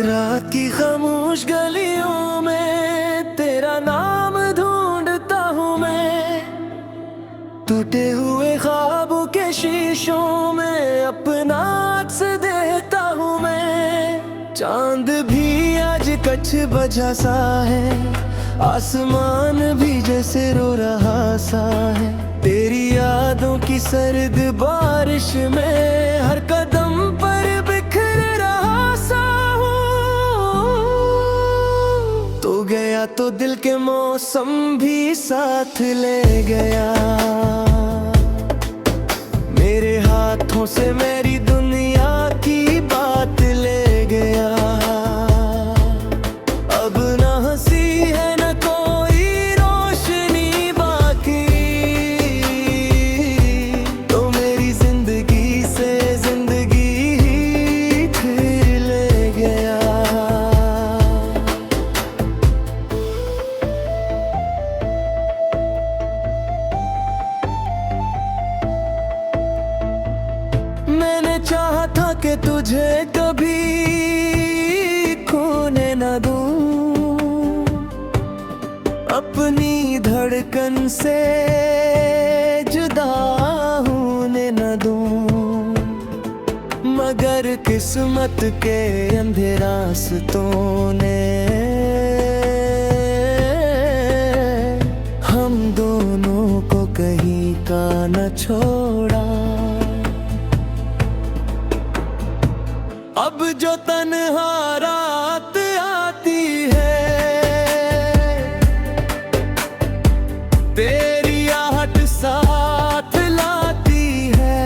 रात की खामोश गलियों में तेरा नाम ढूंढता हूँ मैं, टूटे हुए ख्वाबों के शीशों में अपना अक्स देखता हूँ मैं। चांद भी आज कच्छ बजा सा है, आसमान भी जैसे रो रहा सा है। तेरी यादों की सर्द बारिश में हर कदम पर बिखर रहा सा हूँ। तो गया तो दिल के मौसम भी साथ ले गया, मेरे हाथों से मेरी दुनिया की बात ले गया। अब ना हंसी है न कोई रोशनी बाकी, तो मेरी जिंदगी से जिंदगी ही फिर ले गया। मैंने चाहा था कि तुझे कभी खोने न दूं, अपनी धड़कन से जुदा होने न दूं, मगर किस्मत के अंधे रास्तों ने हम दोनों को कहीं का न छोड़ा। अब जो तन्हा रात आती है, तेरी आहट साथ लाती है।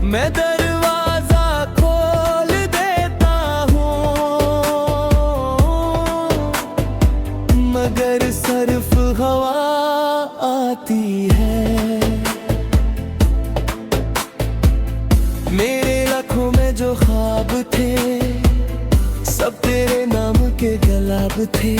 मैं दरवाजा खोल देता हूँ, मगर सिर्फ हवा आती है। मेरे लाखों में जो ख्वाब थे, सब तेरे नाम के गुलाब थे।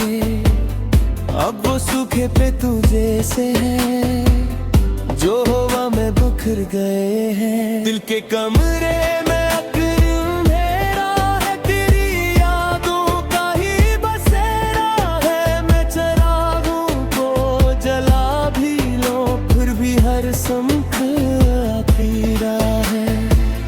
अब वो सूखे पे तू जैसे हैं, जो हवा में बिखर गए हैं। दिल के कमरे में अंधेरा है, तेरी यादों का ही बसेरा है। मैं चिरागों को जला भी लो, फिर भी हर सम्ख अधूरा है।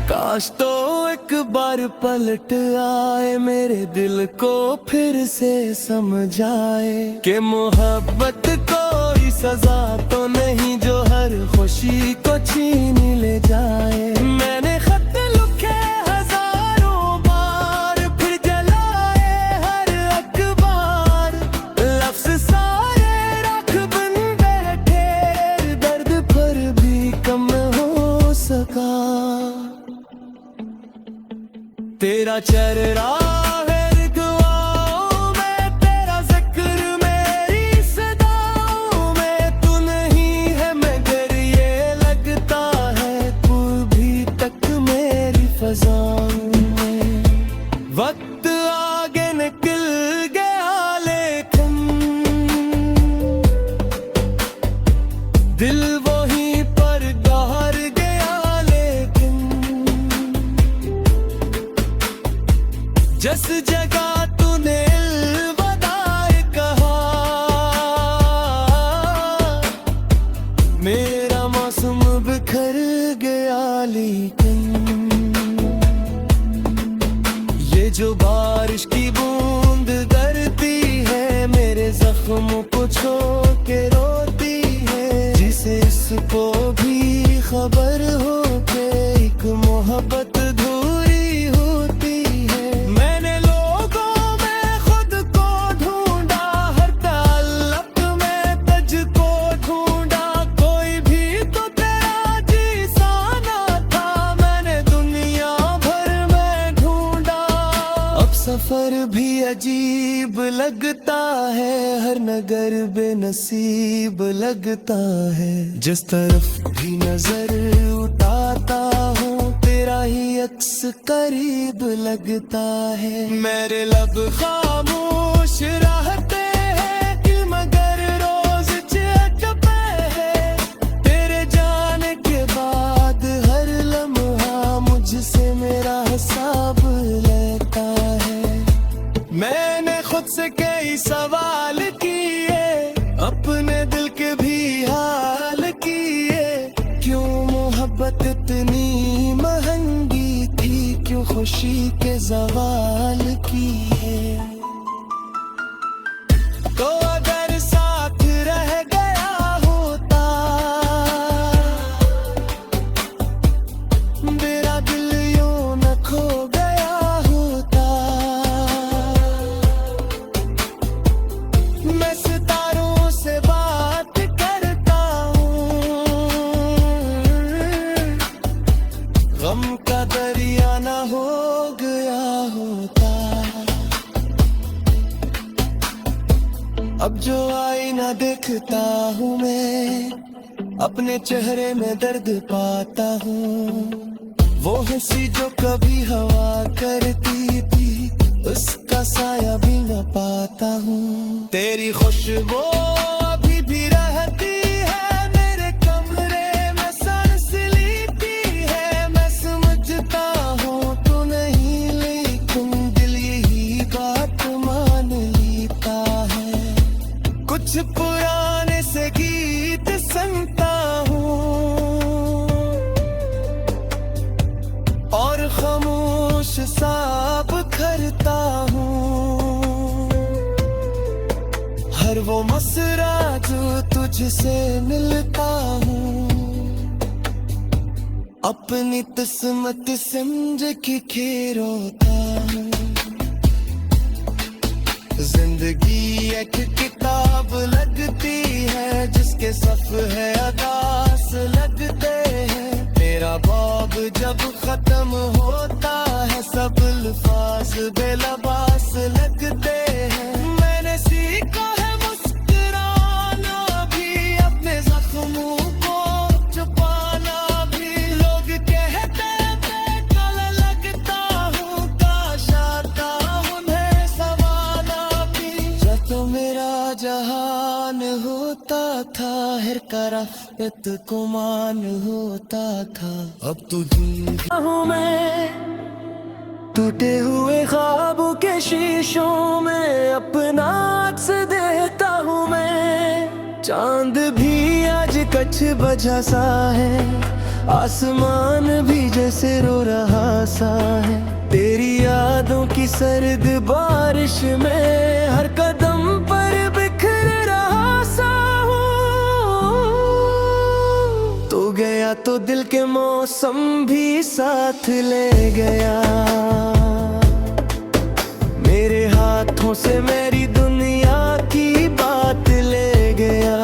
काश तो एक बार पलट आए, मेरे दिल को फिर से समझाए कि मोहब्बत कोई सजा तो नहीं जो हर खुशी को छीन ले जाए। मैंने खत लिखे हजारों बार, फिर जलाए हर अखबार। लफ्ज सारे रख बन बैठे, दर्द पर भी कम हो सका। तेरा चेहरा है रिगवाओं में, तेरा जिक्र मेरी सदाओं में। तू नहीं है मगर ये लगता है, तू भी तक मेरी फज़ाओं में। वक्त आगे निकल गया लेकिन दिल वहीं पर गहर गया। लेकिन जिस जगह तूने अलविदा कहा, मेरा मौसम बिखर गया। लेकिन ये जो बारिश की बूंद गिरती है, मेरे जख्मों को छू के रोती है। जिसे इसको भी खबर हो के एक मोहब्बत अधूरी होती है। मैंने लोगों में खुद को ढूंढा, हर ताल्लुक में तुझको ढूंढा। कोई भी तो तेरा जैसा ना था, मैंने दुनिया भर में ढूंढा। अब सफर भी अजीब लगता है, हर नगर बेनसीब लगता है। जिस तरफ भी नजर उठाता हूँ, तेरा ही अक्स करीब लगता है। मेरे लब खामोश रहते हैं कि मगर रोज चहकते हैं। तेरे जाने के बाद हर लम्हा मुझसे मेरा तुझसे कई सवाल किए, अपने दिल के भी हाल किए। क्यों मोहब्बत इतनी महंगी थी, क्यों खुशी के ज़वाल किए। तो अगर साथ रह गया होता, मेरा दिल यूं न खो गया होता। मैं सितारों से बात करता हूँ, गम का दरिया न हो गया होता। अब जो आईना देखता हूँ मैं, अपने चेहरे में दर्द पाता हूँ। वो हंसी जो कभी हवा करती थी, उसका साया भी न पाता हूँ। तेरी खुशबू अभी भी रहती है मेरे कमरे में, सांस लेती है। मैं समझता हूँ तू नहीं, लेकिन दिल यही बात मान लेता है। कुछ पुराने से गीत सुनता हूँ और खामोश साब करता हूँ। हर वो मसरा जो तुझसे मिलता हूँ, अपनी किस्मत समझ के खेरोता हूँ। जिंदगी एक किताब लगती है, जिसके सफ़े अदास लगते हैं। मेरा बाब जब खत्म होता है, सब अल्फाज बेलबास लगते हैं। मैंने सीखा है मुस्कुराना भी, अपने जख्मों को छुपाना भी। लोग कहते हैं बेकल लगता हूँ, काश आता उन्हें सवाना भी। जब तो मेरा जहान होता था, हर करफ़त गुमान होता था। अब तो हूँ मैं टूटे हुए ख्वाबों के शीशों में, अपना अक्स देखता हूँ मैं। चांद भी आज कछ बजा सा है, आसमान भी जैसे रो रहा सा है। तेरी यादों की सर्द बारिश में हर कदम पर बिखर रहा सा हूँ। तो गया तो दिल के मौसम भी साथ ले गया, मेरे हाथों से मेरी दुनिया की बात ले गया।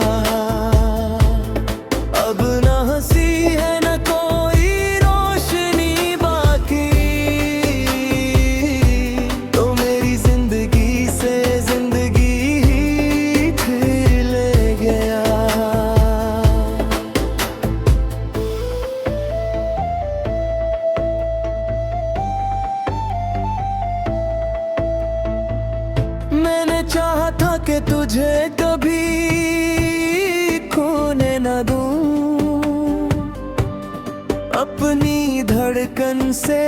अब ना हंसी है ना कोई रोशनी बाकी, तो मेरी जिंदगी से जिंदगी ही फिर ले गया। मैंने चाहा था कि तुझे कभी खोने न दूं, अपनी धड़कन से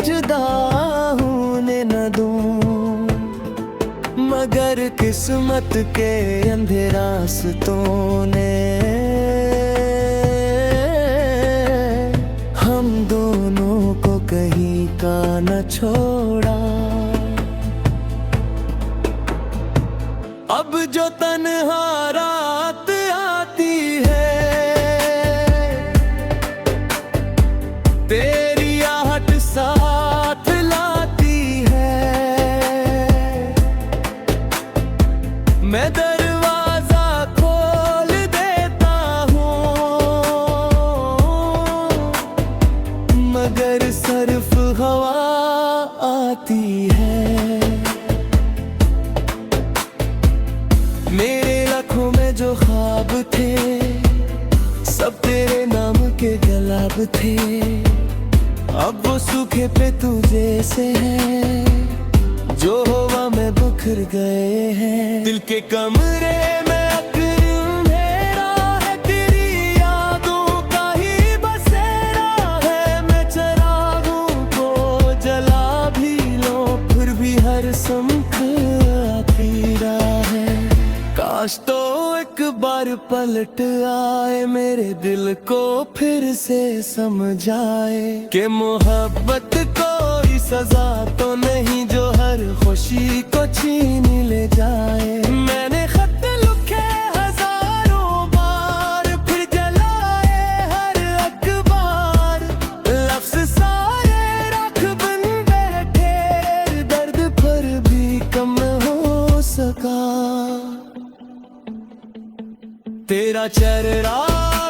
जुदा होने न दूं। मगर किस्मत के अंधे रास्तों ने हम दोनों को कहीं का न छोड़ा। अब जो तन्हा रात आती है, तेरी आहट साथ लाती है। मैं दरवाजा खोल देता हूँ, मगर सिर्फ हवा आती है। मेरे लाखों में जो ख्वाब थे, सब तेरे नाम के गुलाब थे। अब वो सूखे पे तू जैसे हैं, जो हवा में बिखर गए हैं। दिल के कमरे में अंधेरा है, तेरी यादों का ही बसेरा है। मैं चिरागों को जला भी लो, फिर भी हर शम्ख पलट आए, मेरे दिल को फिर से समझाए कि मोहब्बत कोई सजा तो नहीं जो हर खुशी को छीन ले जाए। मैंने खत लिखे हजारों बार, फिर जलाए हर अखबार, लफ्ज सारे रख बन बैठे, दर्द पर भी कम हो सका। तेरा चेहरा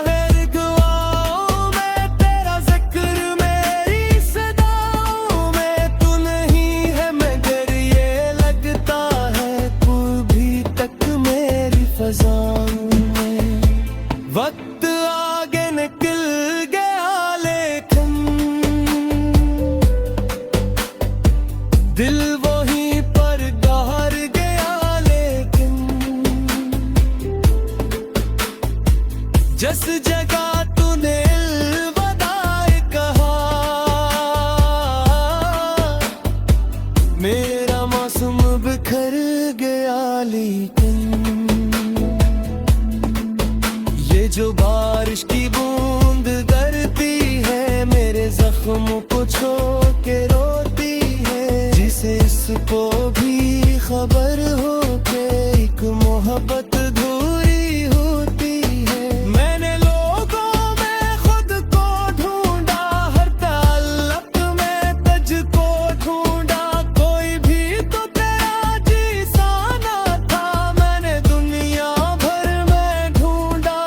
है रिगवाओं में, तेरा जिक्र मेरी सदाओं में, तू नहीं है मगर ये लगता है तू भी तक मेरी फज़ाओं में। वक्त आगे निकल गया लेकिन दिल वहीं पर गहर गया, लेकिन जिस जगह तूने अलविदा कहा, मेरा मौसम बिखर गया। लेकिन ये जो बारिश की बूंद गिरती है, मेरे जख्म को छू के रोती है, जिसे इसको भी खबर हो के एक मोहब्बत अधूरी होती है। मैंने लोगों में खुद को ढूंढा, हर ताल्लुक में तुझको ढूंढा, कोई भी तो तेरा जैसा ना था, मैंने दुनिया भर में ढूंढा।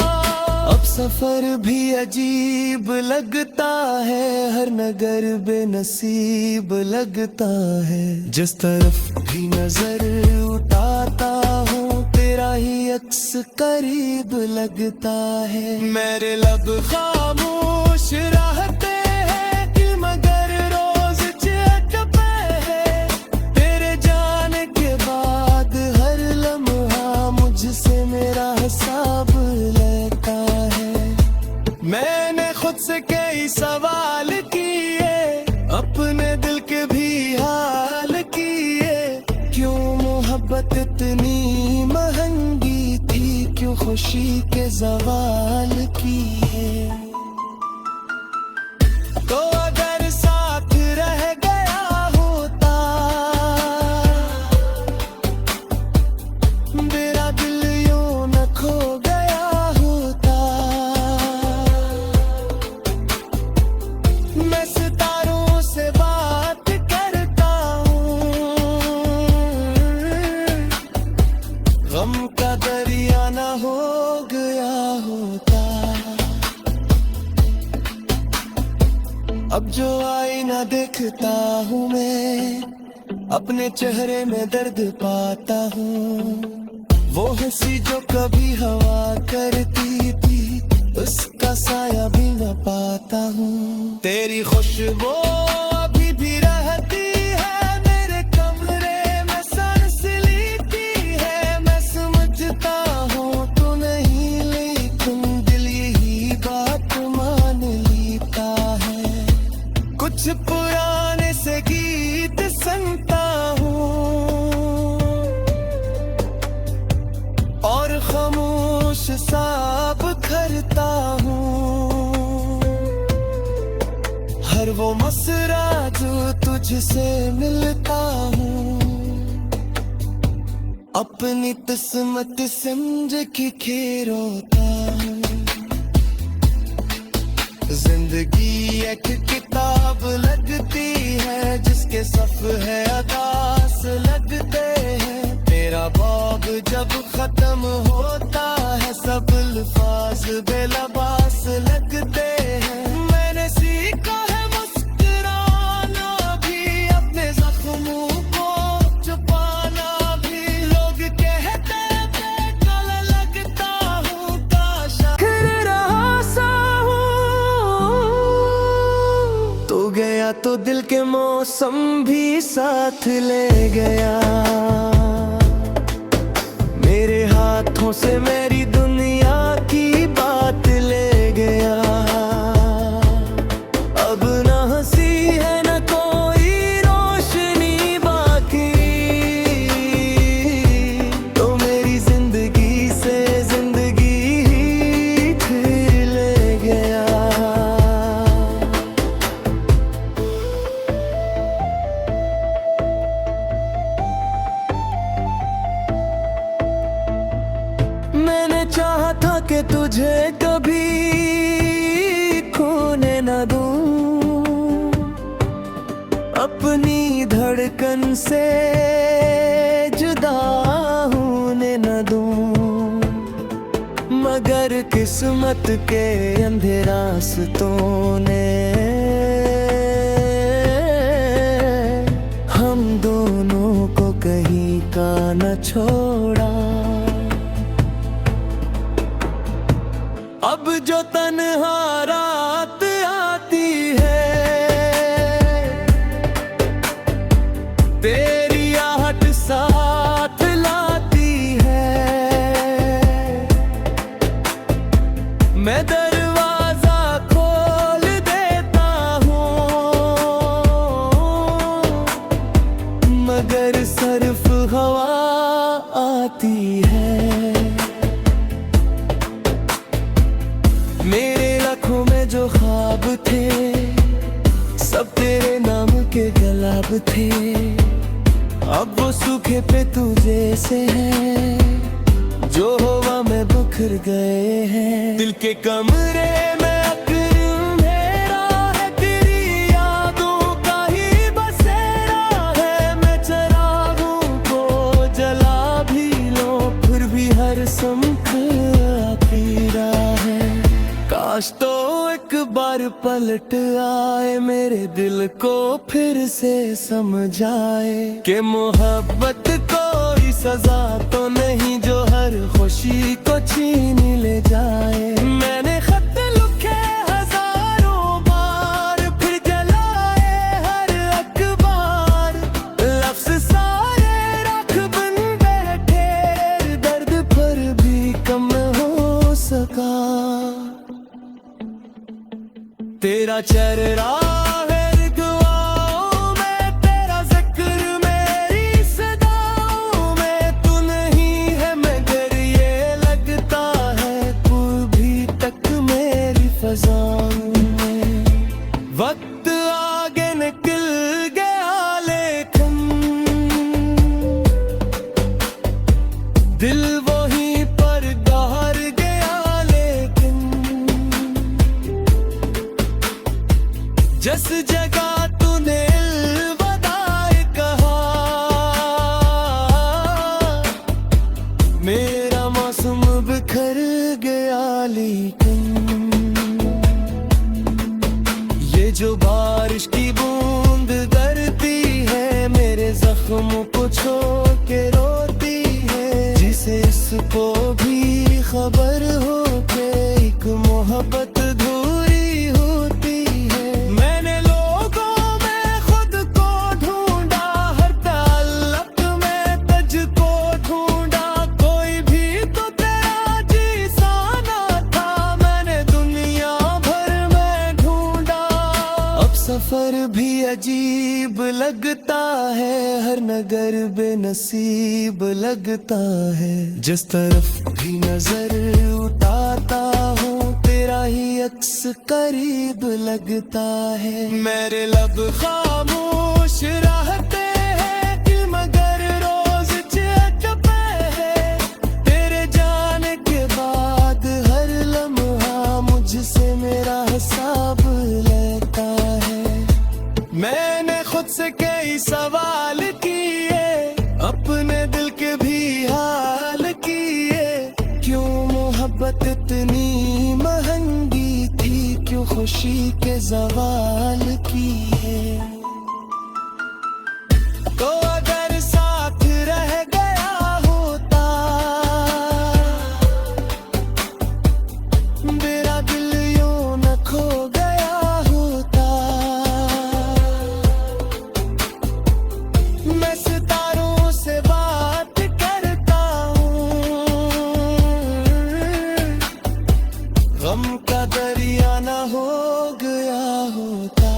अब सफर भी अजीब लगता है, हर नगर बेनसीब लगता है, जिस तरफ भी नजर उठाता हूँ तेरा ही अक्स करीब लगता है। मेरे लब खामोश रहते हैं कि मगर रोज चहकते हैं, तेरे जाने के बाद हर लम्हा मुझसे मेरा हिसाब लेता है। मैंने खुद से कई सवाल किए, अपने दिल के भी हाल किए, क्यों मोहब्बत इतनी महंगी थी, क्यों खुशी के ज़वाल किए। तो अगर साथ रह गया होता, मेरा दिल यूं न खो गया होता। मैं सितारों से बात करता हूँ, गम का दरिया न हो गया होता। अब जो आईना देखता हूँ मैं, अपने चेहरे में दर्द पाता हूँ, वो हंसी जो कभी हवा करती थी, उसका साया भी न पाता हूँ। तेरी खुशबू अभी भी रहती है मेरे कमरे में, सांस लेती है, मैं समझता हूँ तू नहीं, लेकिन दिल यही बात मान लेता है। कुछ पुराने से गीत सुनता हूँ और खामोश सा बिखरता हूँ, हर वो मसरा जो तुझसे मिलता हूँ, अपनी किस्मत समझ के खेरोता हूँ। जिंदगी एक किताब लगती है, जिसके सफ़े अदास लगते हैं, मेरा बाब जब खत्म होता है, सब अल्फाज बेलबास लगते हैं। मैंने सीखा है मुस्कुराना भी, अपने जख्मों को छुपाना भी, लोग कहते बेकल लगता हूँ, काश फिर रहा सा हूँ। तो गया तो दिल के मौसम भी साथ ले गया, मेरे हाथों से मेरी दुनिया की बात ले गया। अब न हंसी है न कोई रोशनी बाकी, तो मेरी जिंदगी से जिंदगी कि तुझे कभी खोने न दूं, अपनी धड़कन से जुदा होने न दूं। मगर किस्मत के अंधे रास्तों ने हम दोनों को कहीं का न छोड़ा। अब जो तन्हा रात आती है, तेरी आहट साथ लाती है। मैं दरवाजा खोल देता हूँ, मगर सिर्फ हवा आती है। मेरे लाखों में जो ख्वाब थे, सब तेरे नाम के गुलाब थे। अब वो सूखे पे तू जैसे हैं, जो हवा में बिखर गए हैं। दिल के कमरे में अक्र मेरा है, तेरी यादों का ही बसेरा है। मैं चिरागों को जला भी लो, फिर भी हर सम्ख अकेला है। काश तो एक बार पलट आए, मेरे दिल को फिर से समझाए कि मोहब्बत कोई सजा तो नहीं जो हर खुशी को छीन ले जाए। मैंने खत लिखे हजारों बार, फिर जलाए हर अखबार। लफ्ज सारे रख बन बैठे, दर्द पर भी कम हो सका। तेरा चेहरा है रिगवाओं में, तेरा जिक्र मेरी सदाओं में। तू नहीं है मगर ये लगता है, तू भी तक मेरी फज़ाओं में। वक्त आगे निकल गया लेकिन दिल वहीं पर गहर गया। लेकिन जिस जगह तूने अलविदा कहा, मेरा मौसम बिखर गया। लेकिन ये जो बारिश की बूंद गिरती है, मेरे जख्मों को छोड़ के रोती है। जिसे इसको भी खबर हो के एक मोहब्बत अधूरी होती है। मैंने लोगों में खुद को ढूंढा, हर ताल्लुक में तुझको ढूंढा। कोई भी तो तेरा जैसा ना था, मैंने दुनिया भर में ढूंढा। अब सफर भी अजीब लगता है, हर नगर बेनसीब लगता है। जिस तरफ भी नजर उठाता हूँ, तेरा ही अक्स करीब लगता है। मेरे लब खामोश रहते हैं कि मगर रोज चहकते हैं। तेरे जाने के बाद हर लम्हा मुझसे मेरा हिसाब लेता है। मैंने खुद से कई सवाल किए, अपने दिल के भी हाल किए। क्यों मोहब्बत इतनी महंगी थी, क्यों खुशी के ज़वाल किए। तो अगर साथ रह गया होता, मेरा दिल यूं न खो गया होता। मैं सितारों से बात करता हूँ, गम का दरिया न हो गया होता।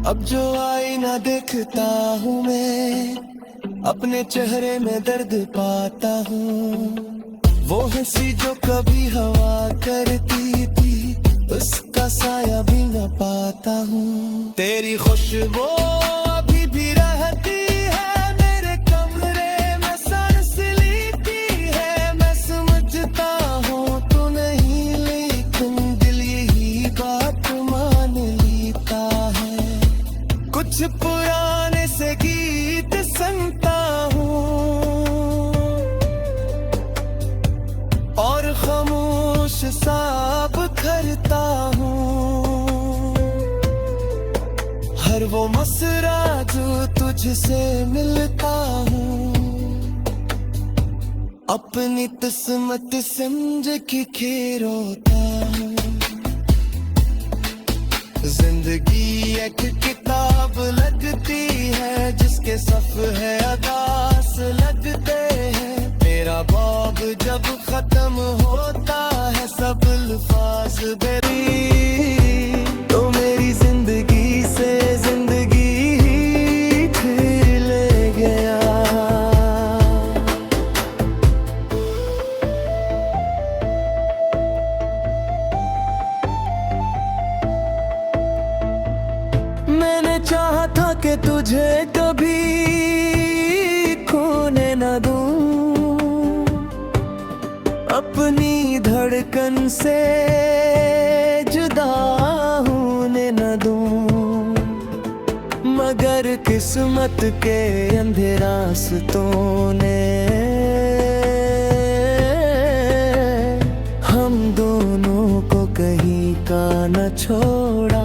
अब जो आईना देखता हूँ मैं, अपने चेहरे में दर्द पाता हूँ। वो हंसी जो कभी हवा करती थी, उसका साया भी न पाता हूँ। तेरी खुशबू अभी भी रहती है मेरे कमरे में, सांस लेती कुछ पुराने से गीत सुनता हूँ और खामोश सा बिखरता हूँ। हर वो मसरा जो तुझसे मिलता हूँ, अपनी किस्मत समझ के खेरोता हूँ। जिंदगी एक किताब लगती है जिसके सफ़े अदास लगते हैं। मेरा बाब जब खत्म होता है सब अल्फाज बेरी, तो मेरी जिंदगी से जिंदगी ही फिर ले गया। मैंने चाहा था कि तुझे कभी खोने न दूं, अपनी धड़कन से जुदा होने न दूं, मगर किस्मत के अंधे रास्तों ने हम दोनों को कहीं का न छोड़ा।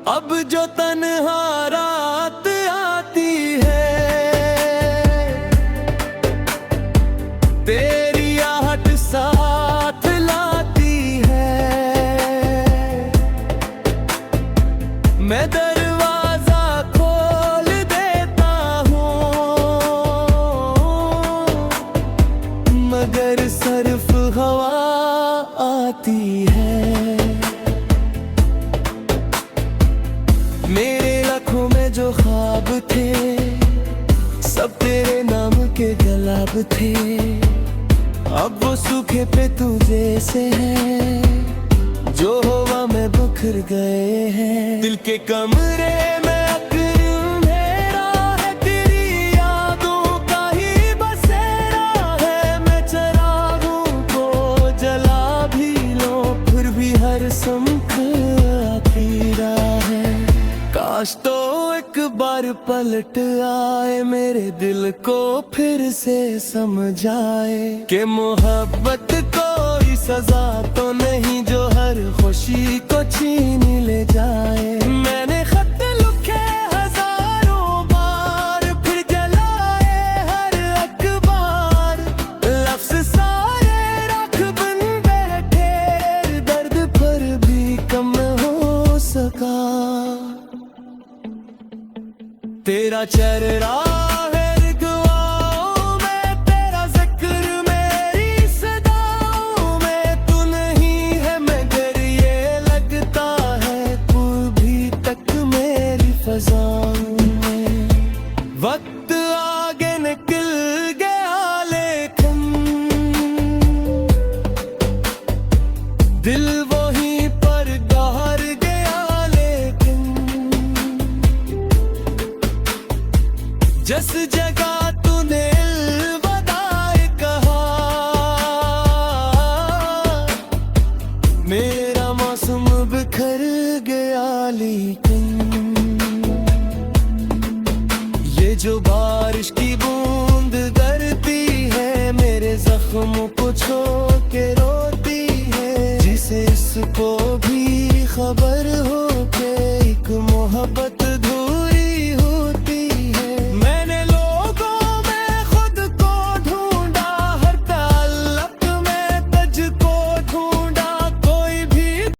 अब जो तन्हा रात आती है, तेरी आहट साथ लाती है। मैं दरवाजा खोल देता हूँ, मगर सिर्फ हवा आती है। मेरे लाखों में जो ख्वाब थे सब तेरे नाम के गुलाब थे, अब वो सूखे पे तू जैसे हैं जो हवा में बिखर गए हैं। दिल के कमरे में अंधेरा है, तेरी यादों का ही बसेरा है। मैं चिरागों को जला भी लो फिर भी हर सम्ख अधूरा है। काश तो एक बार पलट आए, मेरे दिल को फिर से समझाए कि मोहब्बत कोई सजा तो नहीं जो हर खुशी को छीन ले जाए। मैंने खत लिखे हजारों बार, फिर जलाए हर अखबार, लफ्ज सारे रख बन बैठे, दर्द पर भी कम हो सका। तेरा चेहरा है रिगवाओं में, तेरा जिक्र मेरी सदाओं में। तू नहीं है मगर ये लगता है तू भी तक मेरी फज़ाओं में। वक्त आगे निकल गया लेकिन दिल वहीं पर गहर गया। लेकिन जिस जगह तूने अलविदा कहा, मेरा मौसम बिखर गया। लेकिन ये जो बारिश की बूंद गिरती है, मेरे जख्मों को छू के रोती है। जिसे इसको भी खबर हो कि एक मोहब्बत